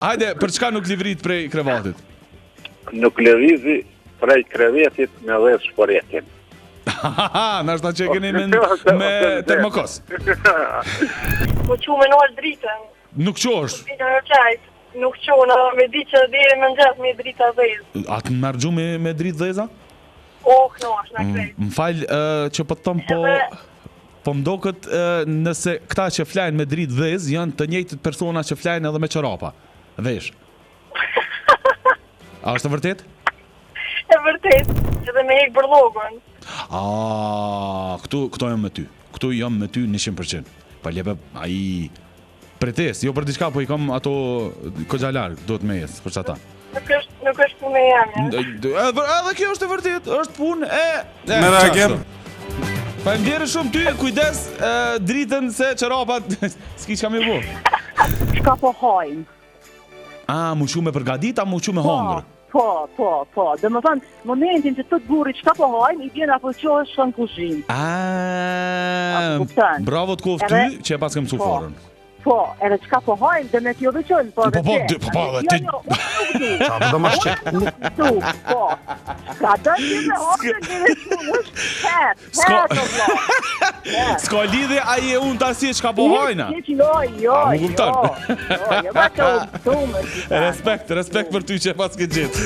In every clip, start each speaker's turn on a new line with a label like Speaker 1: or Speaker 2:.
Speaker 1: Hajde, për çka nuk livrit prej krevatit?
Speaker 2: Nuk lëvizi prej krevetit me dhe shporetin.
Speaker 1: Nashta që keni me termokos.
Speaker 3: Mu që me nërë dritën.
Speaker 1: Nuk qosh.
Speaker 3: Nuk që në me di që dhere me nxat me drita dhezë.
Speaker 1: A të më mërgju me dritë dheza?
Speaker 3: Oh, no, është në krejt.
Speaker 1: Më falë që po të thëmë po më do këtë nëse këta që flajnë me dritë dhez janë të njëjtët persona që flajnë edhe me qërapa. Vesh. A është të vërtet?
Speaker 3: E vërtet, edhe me hek bërlogën.
Speaker 1: Këto jam me ty. Këto jam me ty 100%. Pa lepe, aji... Pretes, jo për diçka, po i kam ato kogja largë, do të me jesë, për që ata.
Speaker 3: Nuk është punë e jam, ja.
Speaker 1: Edhe kjo është e vërtet, është punë
Speaker 4: Me reagim.
Speaker 1: Faleminderit shumë ty, kujdes, dritën se qërapat, s'ki që kam i bu.
Speaker 5: Shka po hajmë?
Speaker 1: Mu shu me përgadit, a mu shu me hongër?
Speaker 5: Po. Dhe më thënë, momentin që të burit shka po hajmë, i vjen apo që është shën kushin.
Speaker 1: Bravo të koftë ty, që e pas kem su forën.
Speaker 5: Po, edhe qka po hajmë dhe me t'jo dhe qëllë, po dhe
Speaker 1: dhe ti...
Speaker 4: Qa më do më shqe?
Speaker 5: Po, ka do që me hajmë dhe është
Speaker 1: S'ka lidhe a i e unë të asje qka po hajna?
Speaker 5: Jo,
Speaker 1: Respekt për ty që e pas ke gjithë.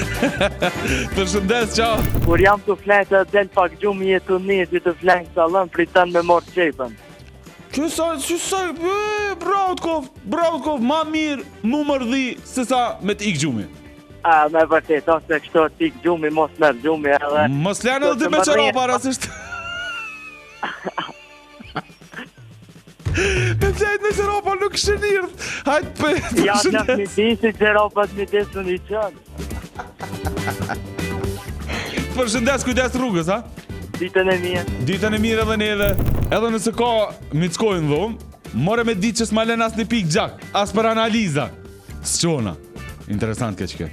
Speaker 1: Përshëndes, qao.
Speaker 6: Kur jam të flejtë, del pak gjumë jetu njëti të flejnë salën, pritan me morë qepën.
Speaker 1: Qësaj, bravo të kov, ma mirë mu mërdhi se sa me t'ik gjumi.
Speaker 6: Me vërtet, ose kështo t'ik gjumi, mos mërë gjumi edhe...
Speaker 1: Mos ljanë edhe ty me qërapa, rasisht. Me flejt me qërapa, nuk shënirë. Hajtë për
Speaker 6: Ja, në një disi qërapat një desu një qënë.
Speaker 1: Përshëndes, kujdes rrugës, ha?
Speaker 6: Ditën e mirë
Speaker 1: edhe neve. Edhe nëse ka mickojnë dhomë, more me ditë që s'ma len as një pikë gjak, as për analiza. S'qona. Interesant ke që ke.